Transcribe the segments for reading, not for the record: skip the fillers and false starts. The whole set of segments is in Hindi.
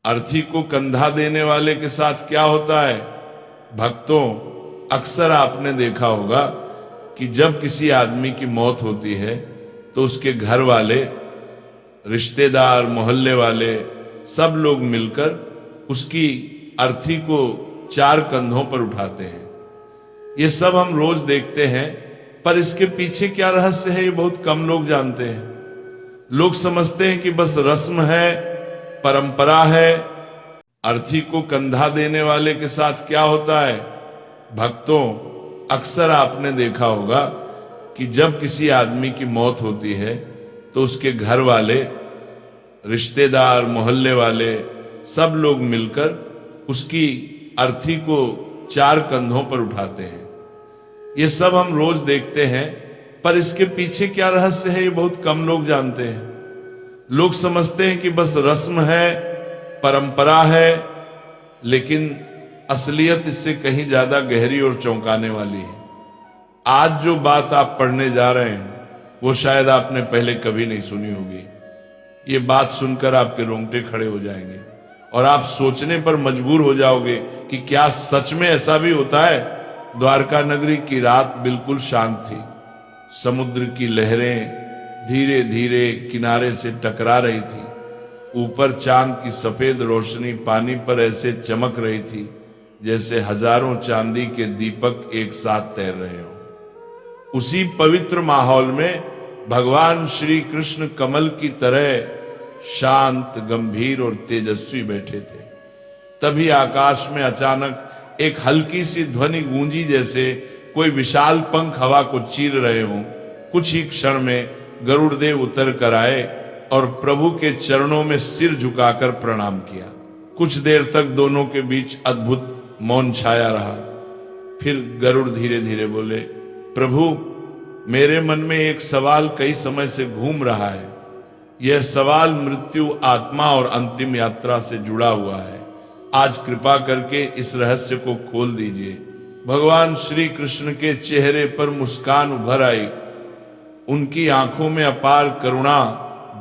अर्थी को कंधा देने वाले के साथ क्या होता है? भक्तों, अक्सर आपने देखा होगा कि जब किसी आदमी की मौत होती है तो उसके घर वाले, रिश्तेदार, मोहल्ले वाले सब लोग मिलकर उसकी अर्थी को 4 कंधों पर उठाते हैं। ये सब हम रोज देखते हैं, पर इसके पीछे क्या रहस्य है ये बहुत कम लोग जानते हैं। लोग समझते हैं कि बस रस्म है, परंपरा है। अर्थी को कंधा देने वाले के साथ क्या होता है? भक्तों, अक्सर आपने देखा होगा कि जब किसी आदमी की मौत होती है तो उसके घर वाले, रिश्तेदार, मोहल्ले वाले सब लोग मिलकर उसकी अर्थी को 4 कंधों पर उठाते हैं। ये सब हम रोज देखते हैं, पर इसके पीछे क्या रहस्य है ये बहुत कम लोग जानते हैं। लोग समझते हैं कि बस रस्म है, परंपरा है, लेकिन असलियत इससे कहीं ज्यादा गहरी और चौंकाने वाली है। आज जो बात आप पढ़ने जा रहे हैं वो शायद आपने पहले कभी नहीं सुनी होगी। ये बात सुनकर आपके रोंगटे खड़े हो जाएंगे और आप सोचने पर मजबूर हो जाओगे कि क्या सच में ऐसा भी होता है। द्वारका नगरी की रात बिल्कुल शांत थी। समुद्र की लहरें धीरे धीरे किनारे से टकरा रही थी। ऊपर चांद की सफेद रोशनी पानी पर ऐसे चमक रही थी जैसे हजारों चांदी के दीपक एक साथ तैर रहे हो। उसी पवित्र माहौल में भगवान श्री कृष्ण कमल की तरह शांत, गंभीर और तेजस्वी बैठे थे। तभी आकाश में अचानक एक हल्की सी ध्वनि गूंजी, जैसे कोई विशाल पंख हवा को चीर रहे हों। कुछ ही क्षण में गरुड़ देव उतर कर आए और प्रभु के चरणों में सिर झुकाकर प्रणाम किया। कुछ देर तक दोनों के बीच अद्भुत मौन छाया रहा। फिर गरुड़ धीरे धीरे बोले, प्रभु, मेरे मन में एक सवाल कई समय से घूम रहा है। यह सवाल मृत्यु, आत्मा और अंतिम यात्रा से जुड़ा हुआ है। आज कृपा करके इस रहस्य को खोल दीजिए। भगवान श्री कृष्ण के चेहरे पर मुस्कान उभर आई। उनकी आंखों में अपार करुणा,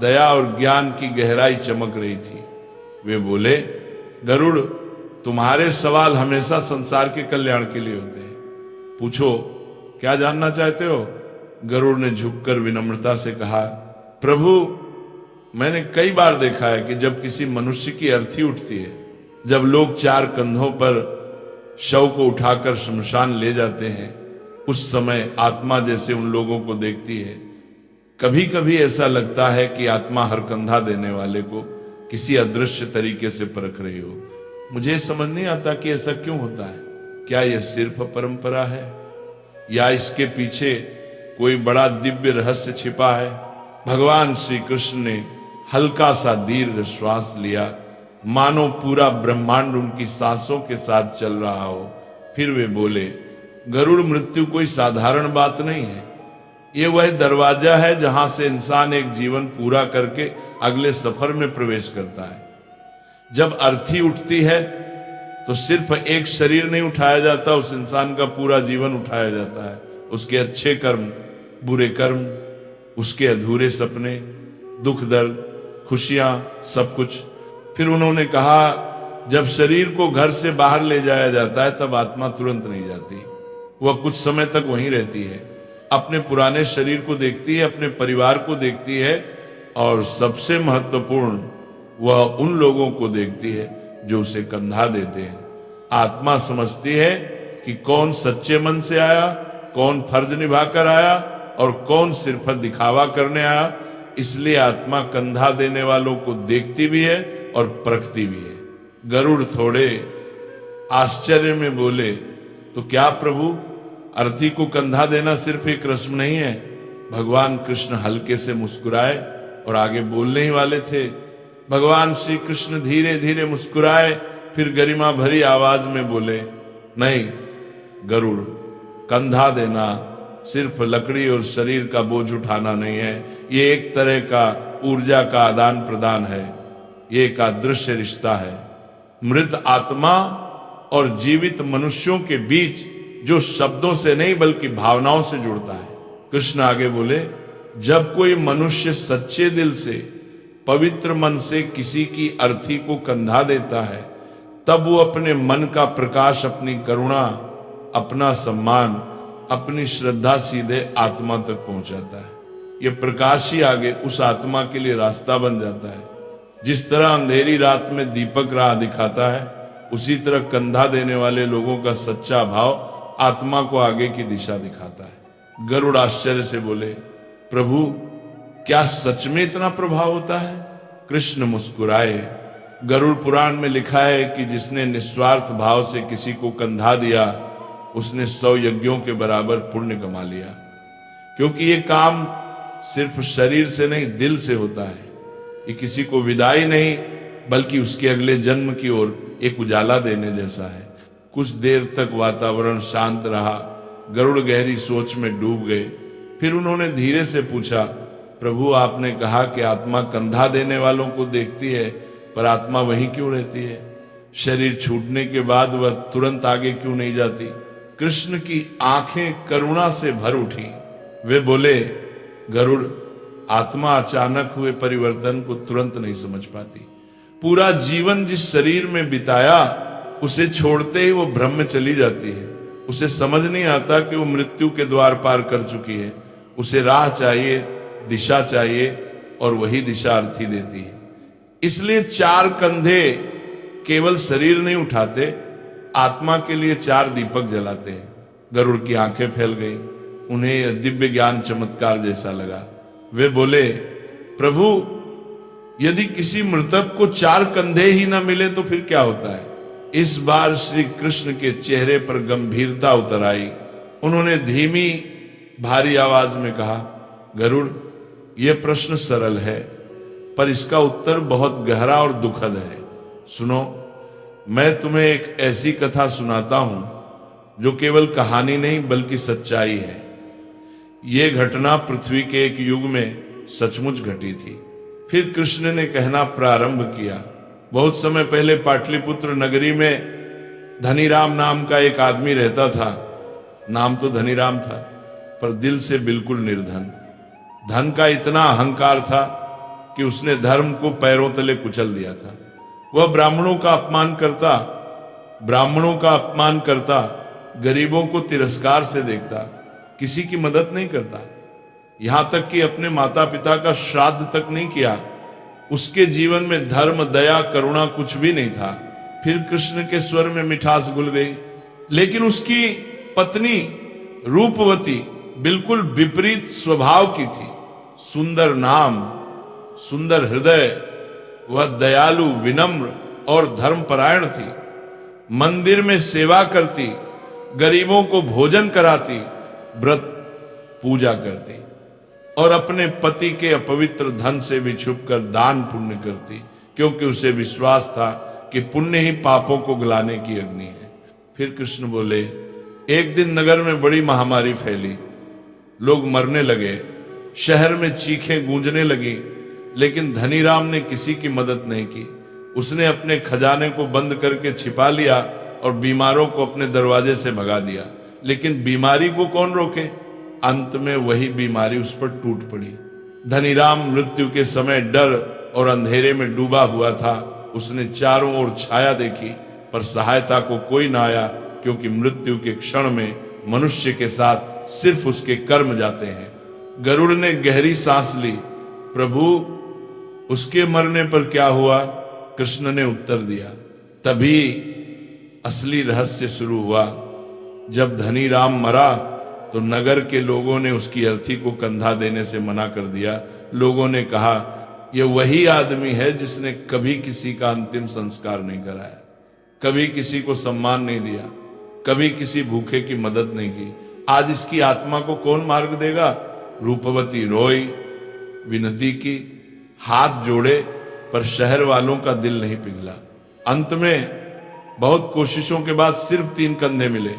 दया और ज्ञान की गहराई चमक रही थी। वे बोले, गरुड़, तुम्हारे सवाल हमेशा संसार के कल्याण के लिए होते हैं। पूछो, क्या जानना चाहते हो? गरुड़ ने झुककर विनम्रता से कहा, प्रभु, मैंने कई बार देखा है कि जब किसी मनुष्य की अर्थी उठती है, जब लोग 4 कंधों पर शव को उठाकर शमशान ले जाते हैं, उस समय आत्मा जैसे उन लोगों को देखती है। कभी कभी ऐसा लगता है कि आत्मा हर कंधा देने वाले को किसी अदृश्य तरीके से परख रही हो। मुझे समझ नहीं आता कि ऐसा क्यों होता है। क्या यह सिर्फ परंपरा है या इसके पीछे कोई बड़ा दिव्य रहस्य छिपा है? भगवान श्री कृष्ण ने हल्का सा दीर्घ श्वास लिया, मानो पूरा ब्रह्मांड उनकी सांसों के साथ चल रहा हो। फिर वे बोले, गरुड़, मृत्यु कोई साधारण बात नहीं है। ये वह दरवाजा है जहां से इंसान एक जीवन पूरा करके अगले सफर में प्रवेश करता है। जब अर्थी उठती है तो सिर्फ एक शरीर नहीं उठाया जाता, उस इंसान का पूरा जीवन उठाया जाता है। उसके अच्छे कर्म, बुरे कर्म, उसके अधूरे सपने, दुख दर्द, खुशियां, सब कुछ। फिर उन्होंने कहा, जब शरीर को घर से बाहर ले जाया जाता है तब आत्मा तुरंत नहीं जाती। वह कुछ समय तक वहीं रहती है, अपने पुराने शरीर को देखती है, अपने परिवार को देखती है, और सबसे महत्वपूर्ण, वह उन लोगों को देखती है जो उसे कंधा देते हैं। आत्मा समझती है कि कौन सच्चे मन से आया, कौन फर्ज निभाकर आया और कौन सिर्फ दिखावा करने आया। इसलिए आत्मा कंधा देने वालों को देखती भी है और परखती भी है। गरुड़ थोड़े आश्चर्य में बोले, तो क्या प्रभु, अर्थी को कंधा देना सिर्फ एक रस्म नहीं है? भगवान कृष्ण हल्के से मुस्कुराए और आगे बोलने ही वाले थे। भगवान श्री कृष्ण धीरे धीरे मुस्कुराए, फिर गरिमा भरी आवाज में बोले, नहीं गरुड़, कंधा देना सिर्फ लकड़ी और शरीर का बोझ उठाना नहीं है। ये एक तरह का ऊर्जा का आदान प्रदान है। ये एक अदृश्य रिश्ता है, मृत आत्मा और जीवित मनुष्यों के बीच, जो शब्दों से नहीं बल्कि भावनाओं से जुड़ता है। कृष्ण आगे बोले, जब कोई मनुष्य सच्चे दिल से पवित्र मन से किसी की अर्थी को कंधा देता है, तब वो अपने मन का प्रकाश, अपनी करुणा, अपना सम्मान, अपनी श्रद्धा सीधे आत्मा तक पहुंचाता है। ये प्रकाश ही आगे उस आत्मा के लिए रास्ता बन जाता है। जिस तरह अंधेरी रात में दीपक राह दिखाता है, उसी तरह कंधा देने वाले लोगों का सच्चा भाव आत्मा को आगे की दिशा दिखाता है। गरुड़ आश्चर्य से बोले, प्रभु क्या सच में इतना प्रभाव होता है? कृष्ण मुस्कुराए। गरुड़ पुराण में लिखा है कि जिसने निस्वार्थ भाव से किसी को कंधा दिया, उसने 100 यज्ञों के बराबर पुण्य कमा लिया। क्योंकि ये काम सिर्फ शरीर से नहीं, दिल से होता है। ये किसी को विदाई नहीं, बल्कि उसके अगले जन्म की ओर एक उजाला देने जैसा है। कुछ देर तक वातावरण शांत रहा। गरुड़ गहरी सोच में डूब गए। फिर उन्होंने धीरे से पूछा, प्रभु आपने कहा कि आत्मा कंधा देने वालों को देखती है, पर आत्मा वहीं क्यों रहती है? शरीर छूटने के बाद वह तुरंत आगे क्यों नहीं जाती? कृष्ण की आंखें करुणा से भर उठी। वे बोले, गरुड़, आत्मा अचानक हुए परिवर्तन को तुरंत नहीं समझ पाती। पूरा जीवन जिस शरीर में बिताया, उसे छोड़ते ही वो भ्रम में चली जाती है। उसे समझ नहीं आता कि वो मृत्यु के द्वार पार कर चुकी है। उसे राह चाहिए, दिशा चाहिए, और वही दिशा अर्थी देती है। इसलिए 4 कंधे केवल शरीर नहीं उठाते, आत्मा के लिए 4 दीपक जलाते हैं। गरुड़ की आंखें फैल गई। उन्हें दिव्य ज्ञान चमत्कार जैसा लगा। वे बोले, प्रभु यदि किसी मृतक को 4 कंधे ही ना मिले तो फिर क्या होता है? इस बार श्री कृष्ण के चेहरे पर गंभीरता उतर आई। उन्होंने धीमी भारी आवाज में कहा, गरुड़, यह प्रश्न सरल है, पर इसका उत्तर बहुत गहरा और दुखद है। सुनो, मैं तुम्हें एक ऐसी कथा सुनाता हूं जो केवल कहानी नहीं बल्कि सच्चाई है। यह घटना पृथ्वी के एक युग में सचमुच घटी थी। फिर कृष्ण ने कहना प्रारंभ किया, बहुत समय पहले पाटलिपुत्र नगरी में धनीराम नाम का एक आदमी रहता था। नाम तो धनीराम था, पर दिल से बिल्कुल निर्धन। धन का इतना अहंकार था कि उसने धर्म को पैरों तले कुचल दिया था। वह ब्राह्मणों का अपमान करता, गरीबों को तिरस्कार से देखता, किसी की मदद नहीं करता, यहां तक कि अपने माता पिता का श्राद्ध तक नहीं किया। उसके जीवन में धर्म, दया, करुणा कुछ भी नहीं था। फिर कृष्ण के स्वर में मिठास घुल गई। लेकिन उसकी पत्नी रूपवती बिल्कुल विपरीत स्वभाव की थी। सुंदर नाम, सुंदर हृदय, वह दयालु, विनम्र और धर्मपरायण थी। मंदिर में सेवा करती, गरीबों को भोजन कराती, व्रत पूजा करती और अपने पति के अपवित्र धन से भी छुपकर दान पुण्य करती, क्योंकि उसे विश्वास था कि पुण्य ही पापों को गलाने की अग्नि है। फिर कृष्ण बोले, एक दिन नगर में बड़ी महामारी फैली, लोग मरने लगे, शहर में चीखें गूंजने लगी, लेकिन धनीराम ने किसी की मदद नहीं की। उसने अपने खजाने को बंद करके छिपा लिया और बीमारों को अपने दरवाजे से भगा दिया। लेकिन बीमारी को कौन रोके? अंत में वही बीमारी उस पर टूट पड़ी। धनीराम मृत्यु के समय डर और अंधेरे में डूबा हुआ था। उसने चारों ओर छाया देखी, पर सहायता को कोई ना आया, क्योंकि मृत्यु के क्षण में मनुष्य के साथ सिर्फ उसके कर्म जाते हैं। गरुड़ ने गहरी सांस ली। प्रभु, उसके मरने पर क्या हुआ? कृष्ण ने उत्तर दिया। तभी असली रहस्य शुरू हुआ। जब धनीराम मरा तो नगर के लोगों ने उसकी अर्थी को कंधा देने से मना कर दिया। लोगों ने कहा, यह वही आदमी है जिसने कभी किसी का अंतिम संस्कार नहीं कराया, कभी किसी को सम्मान नहीं दिया, कभी किसी भूखे की मदद नहीं की। आज इसकी आत्मा को कौन मार्ग देगा? रूपवती रोई, विनती की, हाथ जोड़े, पर शहर वालों का दिल नहीं पिघला। अंत में बहुत कोशिशों के बाद सिर्फ 3 कंधे मिले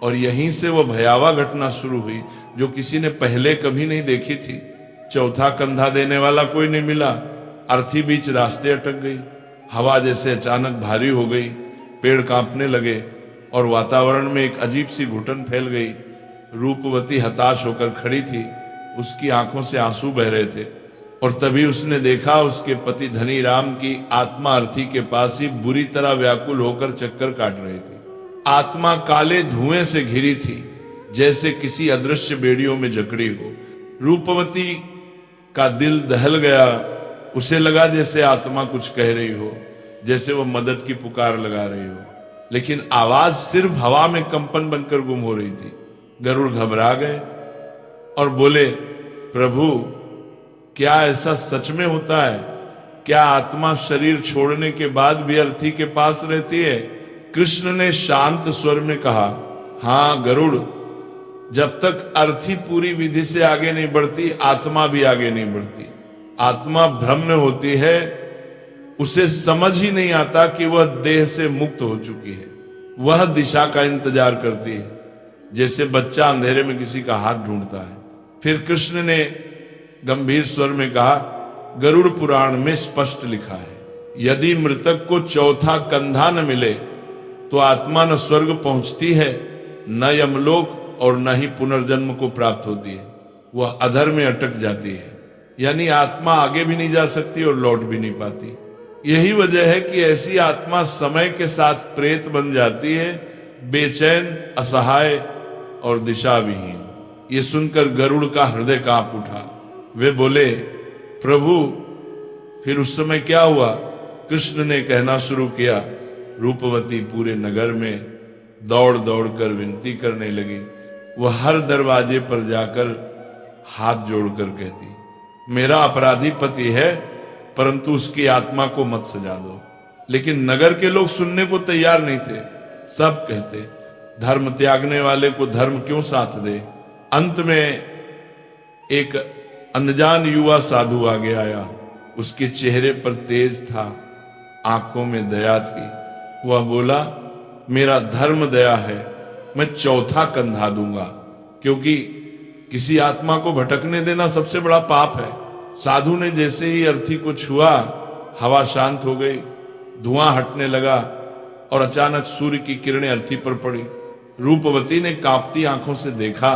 और यहीं से वह भयावह घटना शुरू हुई जो किसी ने पहले कभी नहीं देखी थी। चौथा कंधा देने वाला कोई नहीं मिला। अर्थी बीच रास्ते अटक गई। हवा जैसे अचानक भारी हो गई, पेड़ कांपने लगे और वातावरण में एक अजीब सी घुटन फैल गई। रूपवती हताश होकर खड़ी थी। उसकी आंखों से आंसू बह रहे थे और तभी उसने देखा उसके पति धनी राम की आत्मा अर्थी के पास ही बुरी तरह व्याकुल होकर चक्कर काट रही थी। आत्मा काले धुएं से घिरी थी, जैसे किसी अदृश्य बेड़ियों में जकड़ी हो। रूपवती का दिल दहल गया। उसे लगा जैसे आत्मा कुछ कह रही हो, जैसे वो मदद की पुकार लगा रही हो, लेकिन आवाज सिर्फ हवा में कंपन बनकर गुम हो रही थी। गरुड़ घबरा गए और बोले, प्रभु, क्या ऐसा सच में होता है? क्या आत्मा शरीर छोड़ने के बाद भी अर्थी के पास रहती है? कृष्ण ने शांत स्वर में कहा, हाँ गरुड़, जब तक अर्थी पूरी विधि से आगे नहीं बढ़ती, आत्मा भी आगे नहीं बढ़ती। आत्मा भ्रम में होती है, उसे समझ ही नहीं आता कि वह देह से मुक्त हो चुकी है। वह दिशा का इंतजार करती है, जैसे बच्चा अंधेरे में किसी का हाथ ढूंढता है। फिर कृष्ण ने गंभीर स्वर में कहा, गरुड़ पुराण में स्पष्ट लिखा है, यदि मृतक को चौथा कंधा न मिले तो आत्मा न स्वर्ग पहुंचती है, न यमलोक और न ही पुनर्जन्म को प्राप्त होती है। वह अधर में अटक जाती है, यानी आत्मा आगे भी नहीं जा सकती और लौट भी नहीं पाती। यही वजह है कि ऐसी आत्मा समय के साथ प्रेत बन जाती है, बेचैन, असहाय और दिशा विहीन। ये सुनकर गरुड़ का हृदय कांप उठा। वे बोले, प्रभु, फिर उस समय क्या हुआ? कृष्ण ने कहना शुरू किया। रूपवती पूरे नगर में दौड़ दौड़ कर विनती करने लगी। वह हर दरवाजे पर जाकर हाथ जोड़कर कहती, मेरा अपराधी पति है, परंतु उसकी आत्मा को मत सजा दो। लेकिन नगर के लोग सुनने को तैयार नहीं थे। सब कहते, धर्म त्यागने वाले को धर्म क्यों साथ दे। अंत में एक अनजान युवा साधु आगे आया। उसके चेहरे पर तेज था, आंखों में दया थी। वह बोला, मेरा धर्म दया है, मैं चौथा कंधा दूंगा, क्योंकि किसी आत्मा को भटकने देना सबसे बड़ा पाप है। साधु ने जैसे ही अर्थी को छुआ, हवा शांत हो गई, धुआं हटने लगा और अचानक सूर्य की किरणें अर्थी पर पड़ी। रूपवती ने कांपती आंखों से देखा,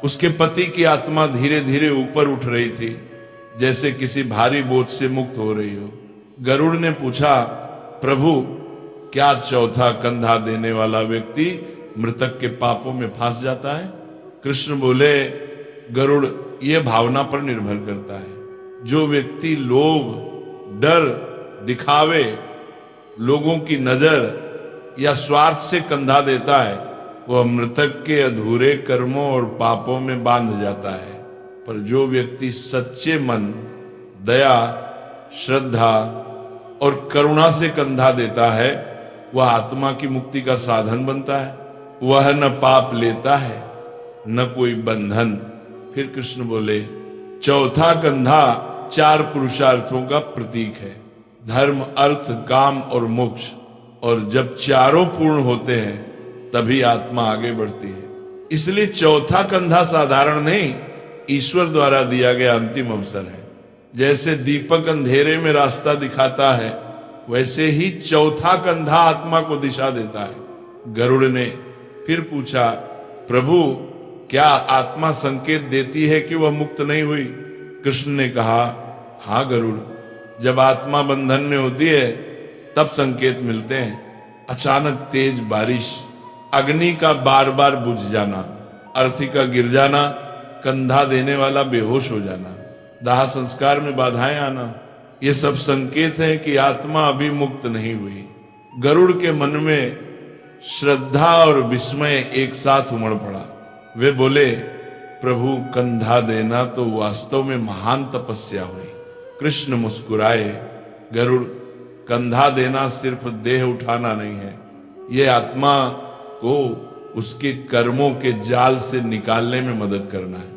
उसके पति की आत्मा धीरे धीरे ऊपर उठ रही थी, जैसे किसी भारी बोझ से मुक्त हो रही हो। गरुड़ ने पूछा, प्रभु, क्या चौथा कंधा देने वाला व्यक्ति मृतक के पापों में फंस जाता है? कृष्ण बोले, गरुड़, यह भावना पर निर्भर करता है। जो व्यक्ति लोभ, डर, दिखावे, लोगों की नजर या स्वार्थ से कंधा देता है, वह मृतक के अधूरे कर्मों और पापों में बांध जाता है। पर जो व्यक्ति सच्चे मन, दया, श्रद्धा और करुणा से कंधा देता है, वह आत्मा की मुक्ति का साधन बनता है। वह न पाप लेता है, न कोई बंधन। फिर कृष्ण बोले, चौथा कंधा 4 पुरुषार्थों का प्रतीक है, धर्म, अर्थ, काम और मोक्ष। और जब चारों पूर्ण होते हैं, तभी आत्मा आगे बढ़ती है। इसलिए चौथा कंधा साधारण नहीं, ईश्वर द्वारा दिया गया अंतिम अवसर है। जैसे दीपक अंधेरे में रास्ता दिखाता है, वैसे ही चौथा कंधा आत्मा को दिशा देता है। गरुड़ ने फिर पूछा, प्रभु, क्या आत्मा संकेत देती है कि वह मुक्त नहीं हुई? कृष्ण ने कहा, हाँ गरुड़, जब आत्मा बंधन में होती है तब संकेत मिलते हैं। अचानक तेज बारिश, अग्नि का बार बार बुझ जाना, अर्थी का गिर जाना, कंधा देने वाला बेहोश हो जाना, दाह संस्कार में बाधाएं आना, ये सब संकेत है कि आत्मा अभी मुक्त नहीं हुई। गरुड़ के मन में श्रद्धा और विस्मय एक साथ उमड़ पड़ा। वे बोले, प्रभु, कंधा देना तो वास्तव में महान तपस्या हुई। कृष्ण मुस्कुराए, गरुड़, कंधा देना सिर्फ देह उठाना नहीं है, यह आत्मा को उसके कर्मों के जाल से निकालने में मदद करना है।